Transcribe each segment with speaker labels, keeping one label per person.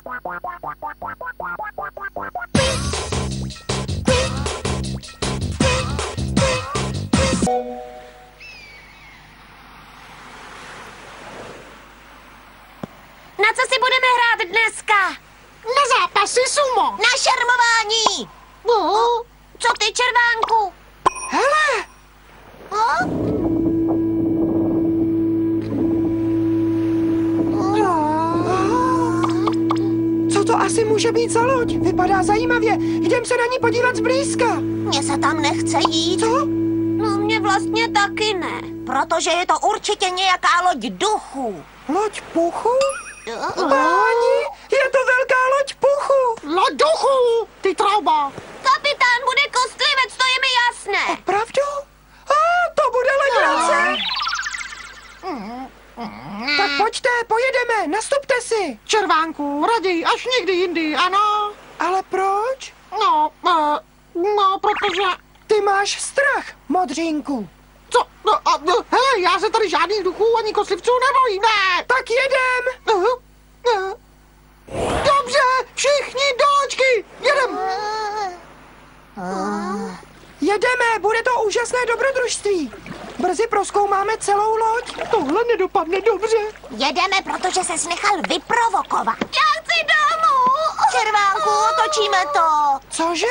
Speaker 1: Na co si budeme hrát dneska?
Speaker 2: Na zápasy sumo.
Speaker 1: Na šermování. Co ty, červánku?
Speaker 2: Hele! Co to asi může být za loď? Vypadá zajímavě. Jdem se na ní podívat zblízka.
Speaker 1: Mně se tam nechce jít.
Speaker 2: Co?
Speaker 1: No, mně vlastně taky ne. Protože je to určitě nějaká loď duchů.
Speaker 2: Loď puchu? Páni, je to velká loď puchu. Loď duchů, ty trouba.
Speaker 1: Kapitán bude kostlivec, to je mi jasné.
Speaker 2: Opravdu? To bude legrace. Tak pojďte, pojedeme, nastupte si. Červánku, raději až někdy jindy, ano. Ale proč? No, protože... Ty máš strach, modřínku. Co? Hele, já se tady žádných duchů ani koslivců nebojím, ne. Tak jedem. Dobře, všichni do loďky, jedem. Jedeme, bude to úžasné dobrodružství. Brzy prozkoumáme celou loď. Tohle nedopadne dobře.
Speaker 1: Jedeme, protože ses nechal vyprovokovat. Já chci domů. Červánku, otočíme to.
Speaker 2: Cože?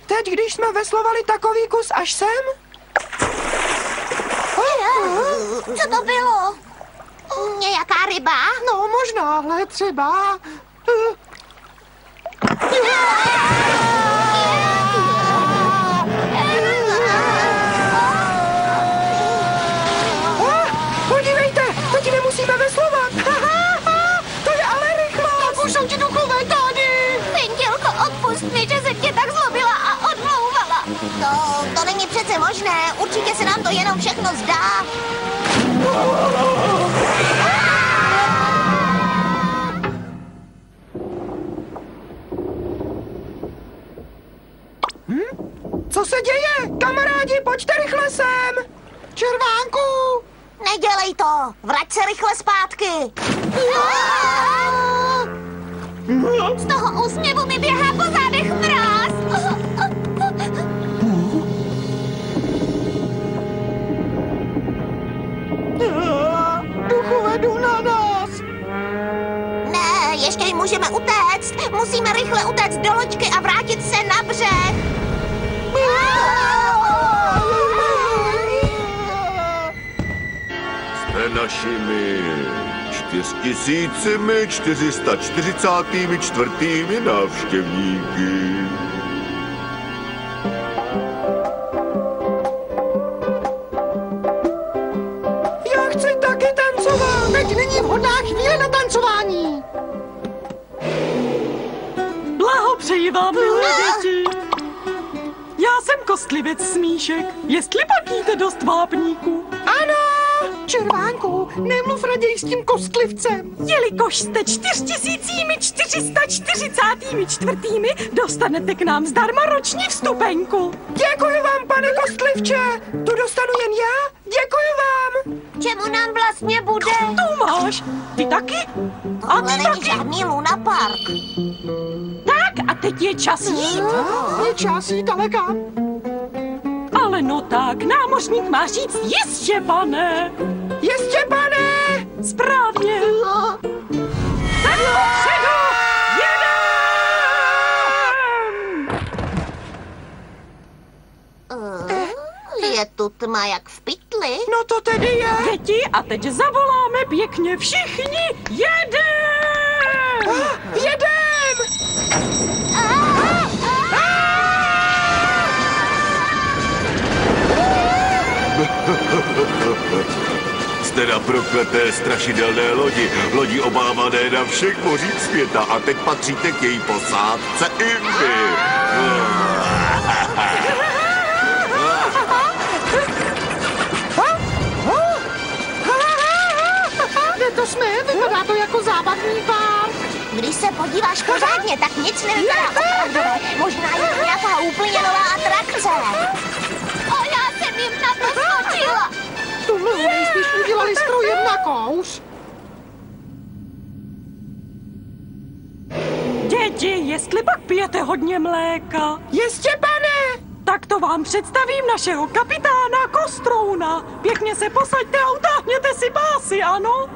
Speaker 2: Teď, když jsme veslovali takový kus až sem?
Speaker 1: Co to bylo? Nějaká ryba?
Speaker 2: No, možná, ale třeba... Podívejte, teď nemusíme veslovat. To je ale rychlost. Tak už jsou ti duchové tady.
Speaker 1: Pintilko, odpust mi, že se tě tak zlobila a odmlouvala. To není přece možné. Určitě se nám to jenom všechno zdá.
Speaker 2: Co se děje? Kamarádi, pojďte rychle sem. Červánku.
Speaker 1: Nedělej to. Vrať se rychle zpátky. Z toho úsměvu mi běhá po zádech mráz.
Speaker 2: Duchové jdou na nás.
Speaker 1: Ne, ještě jim můžeme utéct. Musíme rychle utéct do loďky a vrátit se na břeh.
Speaker 3: Jste našimi 4444 návštěvníky.
Speaker 2: Já chci taky tancovat. Teď není vhodná chvíle na tancování.
Speaker 4: Blahopřeji vám, milé děti. Já jsem kostlivec Smíšek. Jestli pak jíte dost vápníků.
Speaker 2: Ano! Červánku, nemluv raději s tím kostlivcem.
Speaker 4: Jelikož jste 4444, dostanete k nám zdarma roční vstupenku.
Speaker 2: Děkuji vám, pane kostlivče. Tu dostanu jen já? Děkuji vám.
Speaker 1: Čemu nám vlastně bude?
Speaker 4: Tu máš. Ty taky? A
Speaker 1: Tohle
Speaker 4: ty
Speaker 1: není
Speaker 4: taky.
Speaker 1: žádný Luna Park.
Speaker 4: Tak a teď je čas jít.
Speaker 2: Je čas jít, ale kam?
Speaker 4: Ale no tak, námořník má říct jistě, pane.
Speaker 2: Jistě, pane.
Speaker 4: Správně. Tak dopředu. Jedem.
Speaker 1: Je tu tma jak v pytli.
Speaker 2: No to tedy je.
Speaker 4: Děti, a teď zavoláme pěkně všichni. Jedem.
Speaker 2: Jedem.
Speaker 3: Jste na prokleté strašidelné lodi obávané na všech mořích světa a teď patříte k její posádce i vy.
Speaker 2: Kde to jsme? Vypadá to jako zábavní pár.
Speaker 1: Když se podíváš pořádně, tak nic nevypadá opravdové. Možná je to nějaká úplně nová atrakce. O, já jsem jim na to skočila.
Speaker 2: Tohle nejspíš udělali strojem na kouř.
Speaker 4: Děti, jestli pak pijete hodně mléka,
Speaker 2: Jistě, pane!
Speaker 4: tak to vám představím našeho kapitána Kostrouna. Pěkně se posaďte a utáhněte si pásy, ano?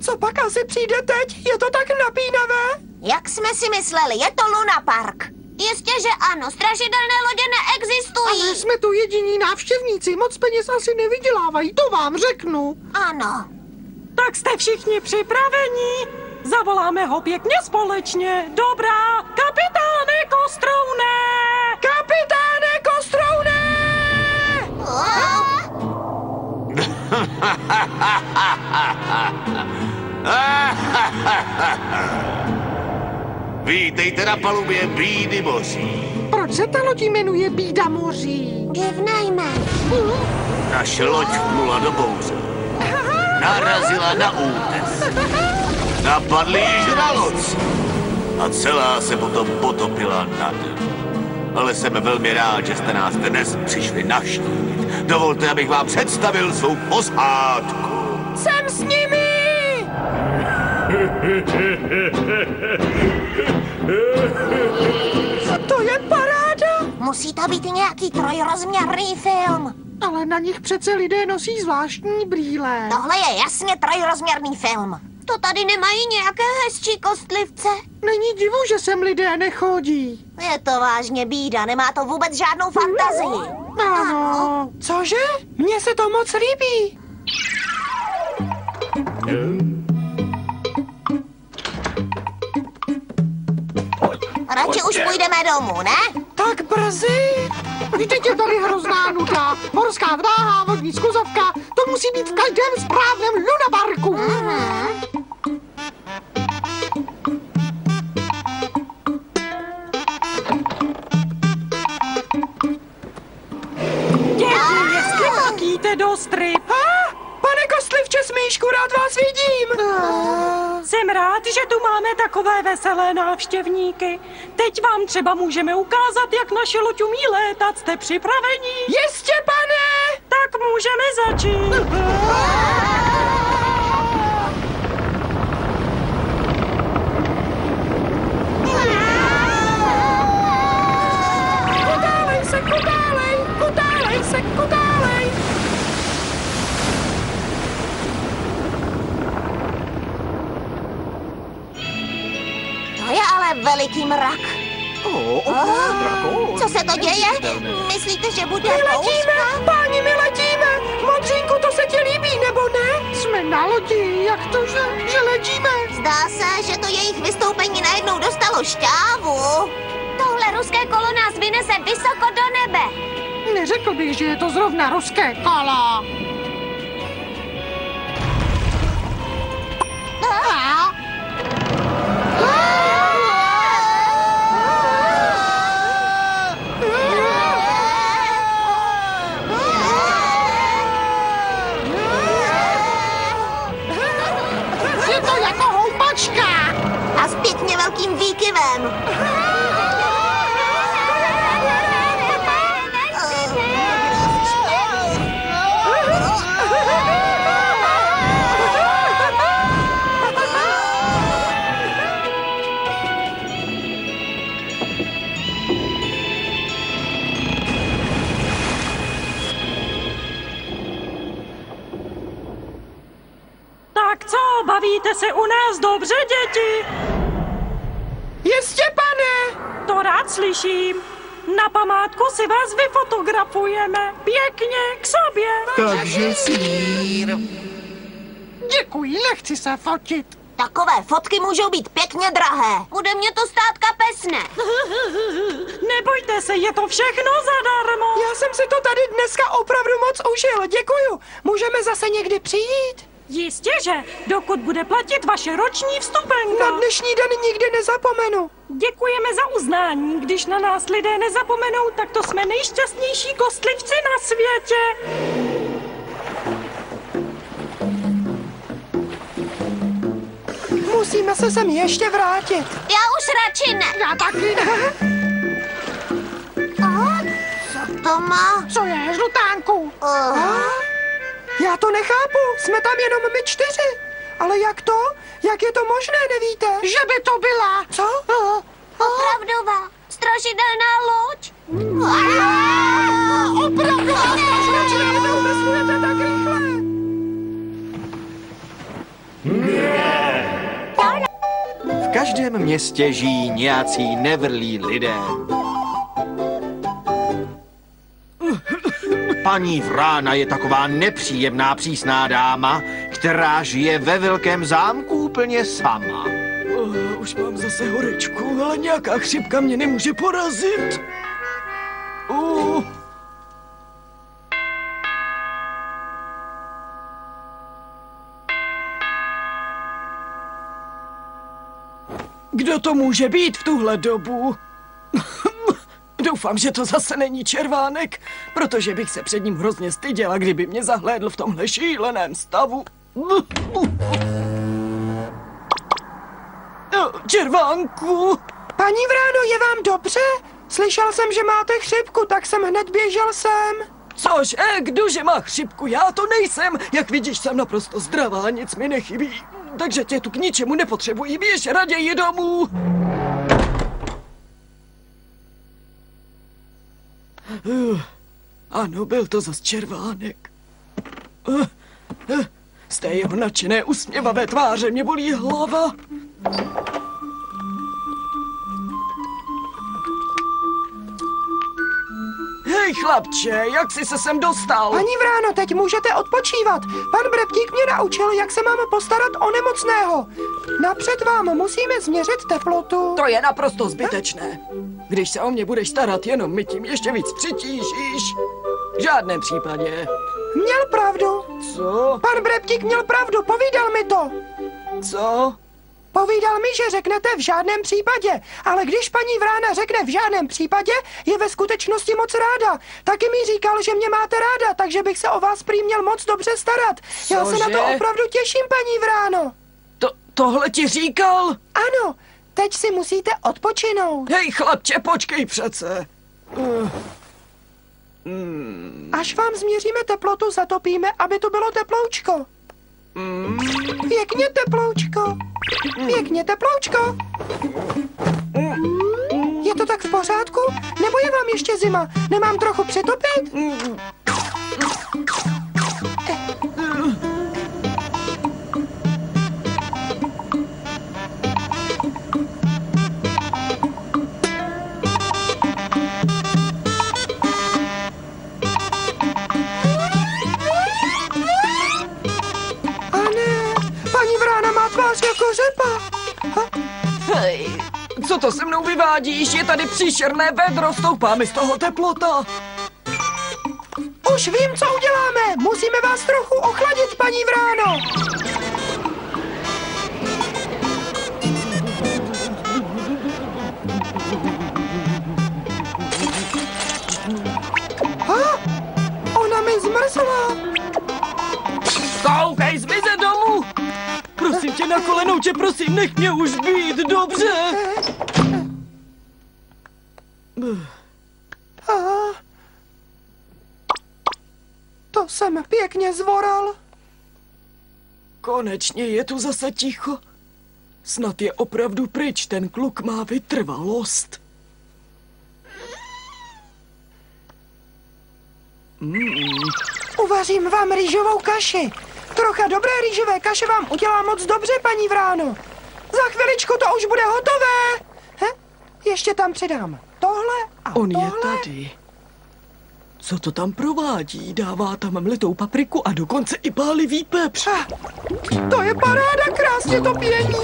Speaker 2: Co pak asi přijde teď? Je to tak napínavé?
Speaker 1: Jak jsme si mysleli, je to Luna Park. Jistě, že ano, strašidelné lodě neexistují.
Speaker 2: Ale jsme tu jediní návštěvníci, moc peněz asi nevydělávají, to vám řeknu.
Speaker 1: Ano.
Speaker 4: Tak jste všichni připraveni? Zavoláme ho pěkně společně. Dobrá, kapitáne Kostroune!
Speaker 2: Kapitáne Kostroune!
Speaker 3: Vítejte na palubě Bídy moří.
Speaker 2: Proč se ta loď jmenuje Bída moří?
Speaker 1: Divné jméno.
Speaker 3: Naše loď vplula do bouře. Narazila na útes. Napadli ji žraloci. A celá se potom potopila na dno. Ale jsem velmi rád, že jste nás dnes přišli navštívit. Dovolte, abych vám představil svou posádku.
Speaker 2: Jsem s nimi! To je paráda!
Speaker 1: Musí to být nějaký trojrozměrný film.
Speaker 2: Ale na nich přece lidé nosí zvláštní brýle.
Speaker 1: Tohle je jasně trojrozměrný film. To tady nemají nějaké hezčí kostlivce.
Speaker 2: Není divu, že sem lidé nechodí.
Speaker 1: Je to vážně bída, nemá to vůbec žádnou fantazii.
Speaker 2: Ano. Cože? Mně se to moc líbí.
Speaker 1: Radši už půjdeme domů, ne?
Speaker 2: Tak brzy? Vždyť je tady hrozná nuda. Horská dráha, vodní skuzovka, to musí být v každém správném lunaparku.
Speaker 4: Děti, jestli pak jíte do stryp.
Speaker 2: Pane kostlivče Smíšku, rád vás vidím.
Speaker 4: Jsem rád, že tu máme takové veselé návštěvníky. Teď vám třeba můžeme ukázat, jak naše loď umí létat. Jste připraveni?
Speaker 2: Jistě, pane!
Speaker 4: Tak můžeme začít.
Speaker 2: Kutálej se, kutálej! Kutálej se, kutálej!
Speaker 1: To je ale veliký mrak. Co se to děje? Myslíte, že bude
Speaker 2: My letíme,
Speaker 1: bouřka?
Speaker 2: páni, my letíme! Modřínku, to se ti líbí, nebo ne? Jsme na lodi, jak to, že letíme?
Speaker 1: Zdá se, že to jejich vystoupení najednou dostalo šťávu. Tohle ruské kolo nás vynese vysoko do nebe.
Speaker 2: Neřekl bych, že je to zrovna ruské kolo. Je to jako houpačka.
Speaker 1: A s pěkně velkým výkyvem.
Speaker 4: Tak co, bavíte se u nás dobře, děti?
Speaker 2: Jistě, pane.
Speaker 4: To rád slyším. Na památku si vás vyfotografujeme. Pěkně k sobě.
Speaker 3: Takže sír.
Speaker 2: Děkuji, nechci se fotit.
Speaker 1: Takové fotky můžou být pěkně drahé. Bude mě to stát kapesné.
Speaker 4: Nebojte se, je to všechno zadarmo.
Speaker 2: Já jsem si to tady dneska opravdu moc užil, děkuju. Můžeme zase někdy přijít?
Speaker 4: Jistě, že dokud bude platit vaše roční vstupenka.
Speaker 2: Na dnešní den nikdy nezapomenu.
Speaker 4: Děkujeme za uznání. Když na nás lidé nezapomenou, tak to jsme nejšťastnější kostlivci na světě.
Speaker 2: Musíme se sem ještě vrátit.
Speaker 1: Já už radši ne.
Speaker 2: Já taky ne.
Speaker 1: Co to má?
Speaker 2: Co je, žlutánku? Já to nechápu, jsme tam jenom my 4. Ale jak to? Jak je to možné, nevíte? Že by to byla... Co?
Speaker 1: Opravdová strašidelná loď.
Speaker 2: Opravdová strašidelná loď, neumyslujete tak rychle.
Speaker 5: V každém městě žijí nějací nevrlí lidé. Paní Vrána je taková nepříjemná přísná dáma, která žije ve velkém zámku úplně sama.
Speaker 6: Už mám zase horečku, ale nějaká chřipka mě nemůže porazit. Kdo to může být v tuhle dobu? Doufám, že to zase není červánek, protože bych se před ním hrozně styděla, kdyby mě zahlédl v tomhle šíleném stavu. Červánku!
Speaker 2: Paní Vráno, je vám dobře? Slyšel jsem, že máte chřipku, tak jsem hned běžel sem.
Speaker 6: Což, kdože má chřipku? Já to nejsem. Jak vidíš, jsem naprosto zdravá, nic mi nechybí. Takže tě tu k ničemu nepotřebuji, běž raději domů. Ano, byl to zas červánek. Z té jeho nadšené usměvavé tváře mě bolí hlava. Hej, chlapče, jak jsi se sem dostal?
Speaker 2: Paní Vráno, teď můžete odpočívat. Pan Breptík mě naučil, jak se máme postarat o nemocného. Napřed vám musíme změřit teplotu.
Speaker 6: To je naprosto zbytečné. Když se o mě budeš starat, jenom mi tím ještě víc přitížíš. V žádném případě.
Speaker 2: Měl pravdu.
Speaker 6: Co?
Speaker 2: Pan Breptík měl pravdu, povídal mi to.
Speaker 6: Co?
Speaker 2: Povídal mi, že řeknete v žádném případě, ale když paní Vrána řekne v žádném případě, je ve skutečnosti moc ráda. Taky mi říkal, že mě máte ráda, takže bych se o vás prý měl moc dobře starat. Já se na to opravdu těším, paní Vráno.
Speaker 6: Tohle ti říkal?
Speaker 2: Ano, teď si musíte odpočinout.
Speaker 6: Hej, chlapče, počkej přece.
Speaker 2: Až vám změříme teplotu, zatopíme, aby to bylo teploučko. Pěkně teploučko. Pěkně teploučko. Je to tak v pořádku? Nebo je vám ještě zima? Nemám trochu přitopit? Jako řepa.
Speaker 6: Hej, co to se mnou vyvádíš? Je tady příšerné vedro, stoupá mi z toho teplota.
Speaker 2: Už vím, co uděláme. Musíme vás trochu ochladit, paní Vráno. Ona mi zmrzla.
Speaker 6: Koukej, zmize domů. Prosím tě, na kolenou tě, prosím, nech mě už být, dobře?
Speaker 2: To jsem pěkně zvoral.
Speaker 6: Konečně je tu zase ticho. Snad je opravdu pryč, ten kluk má vytrvalost.
Speaker 2: Uvařím vám rýžovou kaši. Trocha dobré rýžové kaše vám udělá moc dobře, paní Vráno. Za chviličku to už bude hotové. Ještě tam přidám tohle a
Speaker 6: On
Speaker 2: tohle.
Speaker 6: je tady. Co to tam provádí? Dává tam mlitou papriku a dokonce i pálivý pepř.
Speaker 2: To je paráda, krásně to pění.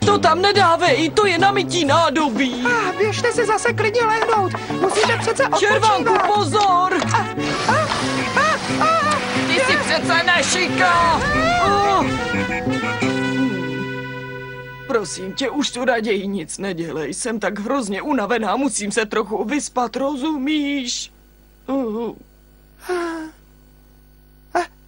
Speaker 6: To tam nedávej, to je na mytí nádobí.
Speaker 2: Běžte si zase klidně lehnout. Musíte přece odpočívat.
Speaker 6: Červánku, pozor! Ty jsi přece nešika! Prosím tě, už tu raději nic nedělej. Jsem tak hrozně unavená, musím se trochu vyspat, rozumíš?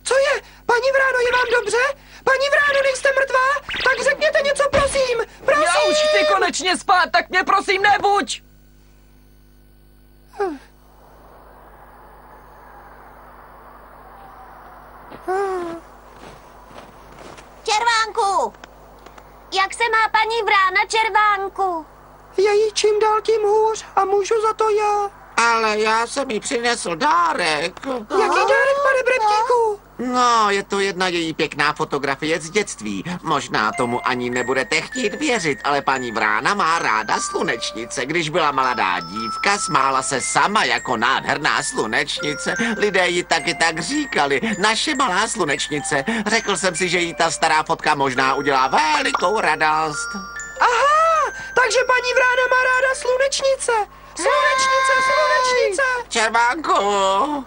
Speaker 2: Co je? Paní Vráno, je vám dobře? Paní Vráno, nejste mrtvá? Tak řekněte něco, prosím! Prosím!
Speaker 6: Já už chci konečně spát, tak mě prosím nebuď!
Speaker 1: Červánku! Jak se má paní Vrána, Červánku?
Speaker 2: Je jí čím dál tím hůř a můžu za to já.
Speaker 5: Ale já jsem jí přinesl dárek.
Speaker 2: Jaký dárek, pane Breptíku?
Speaker 5: No, je to jedna její pěkná fotografie z dětství. Možná tomu ani nebudete chtít věřit, ale paní Vrána má ráda slunečnice. Když byla mladá dívka, smála se sama jako nádherná slunečnice. Lidé ji taky tak říkali, naše malá slunečnice. Řekl jsem si, že jí ta stará fotka možná udělá velikou radost.
Speaker 2: Aha, takže paní Vrána má ráda slunečnice. Slunečnice, slunečnice.
Speaker 5: Červánku!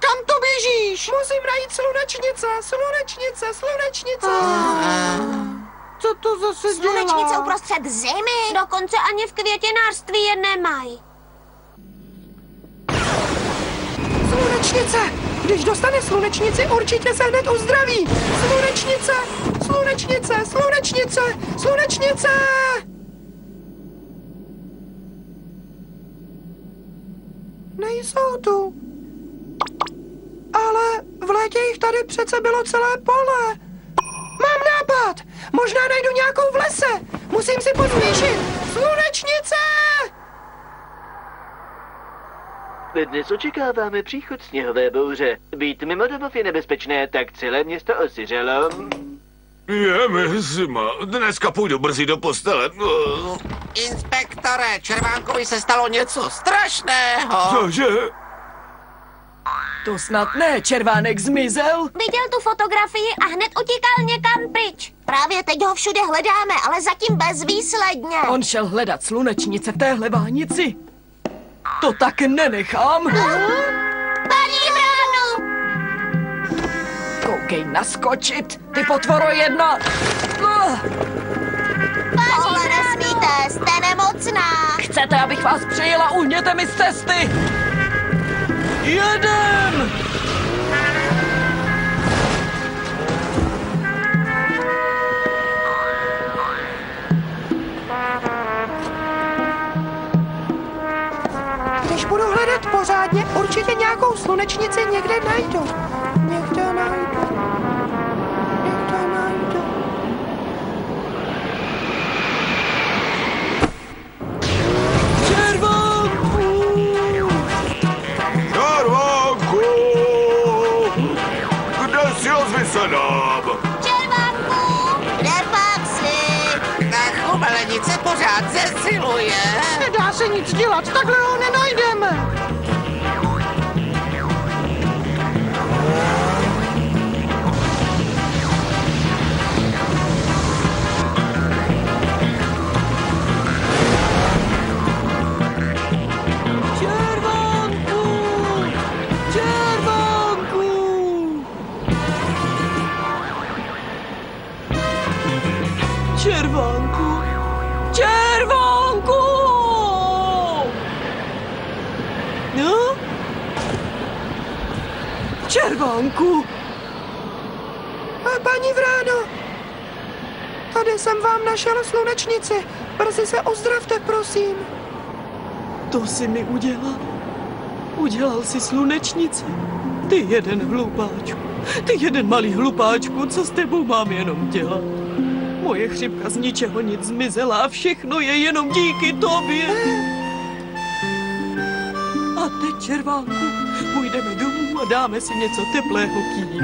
Speaker 2: Kam to běžíš? Musím najít slunečnice, slunečnice, slunečnice. Co to zase dělá?
Speaker 1: Slunečnice uprostřed zimy. Dokonce ani v květinářství je nemají.
Speaker 2: Slunečnice! Když dostane slunečnici, určitě se hned uzdraví. Slunečnice, slunečnice, slunečnice, slunečnice! Nejsou tu. Ale v létě jich tady přece bylo celé pole. Mám nápad. Možná najdu nějakou v lese. Musím si pospíšit. Slunečnice!
Speaker 7: Dnes očekáváme příchod sněhové bouře. Být mimo domov je nebezpečné, tak celé město osiřelo.
Speaker 3: Je mi zima. Dneska půjdu brzy do postele.
Speaker 5: Inspektore, Červánkovi se stalo něco strašného.
Speaker 3: Cože?
Speaker 6: To snad ne, Červánek zmizel.
Speaker 1: Viděl tu fotografii a hned utíkal někam pryč. Právě teď ho všude hledáme, ale zatím bezvýsledně.
Speaker 6: On šel hledat slunečnice v téhle vánici. To tak nenechám.
Speaker 1: Paní Vránu!
Speaker 6: Koukej naskočit, ty potvoro jedna.
Speaker 1: Tohle nesmíte, jste nemocná.
Speaker 6: Chcete, abych vás přejela, uhněte mi z cesty. Jedem!
Speaker 2: Když budu hledat pořádně, určitě nějakou slunečnici někde najdu. Někde najdu. Někde najdu.
Speaker 6: Červánku!
Speaker 3: Červánku! Kde jsi, ozvi se nám?
Speaker 1: Červánku, kde pak jsi?
Speaker 5: Ta chumelenice pořád zesiluje.
Speaker 2: Nedá se nic dělat, takhle ho nenajdeme.
Speaker 6: Červánku! Červánku! Červánku! Červánku! No? Červánku!
Speaker 2: Paní Vráno, tady jsem vám našel slunečnici. Brzy se ozdravte, prosím.
Speaker 6: To jsi mi udělal. Udělal si slunečnici. Ty jeden hlupáčku. Ty jeden malý hlupáčku, co s tebou mám jenom dělat? Moje chřipka z ničeho nic zmizela a všechno je jenom díky tobě. A teď, Červánku, půjdeme domů a dáme si něco teplého k jídlu.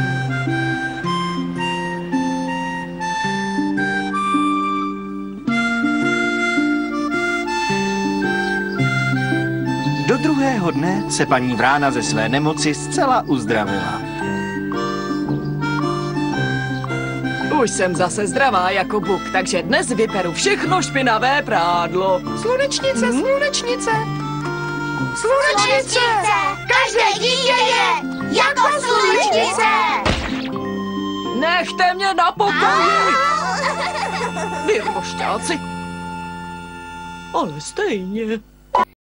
Speaker 8: Do druhého dne se paní Vrána ze své nemoci zcela uzdravila.
Speaker 6: Už jsem zase zdravá jako buk, takže dnes vyperu všechno špinavé prádlo.
Speaker 2: Slunečnice, slunečnice. Slunečnice!
Speaker 1: Každé dítě je jako slunečnice!
Speaker 6: Nechte mě na pokoji! Vy rošťáci! Ale stejně.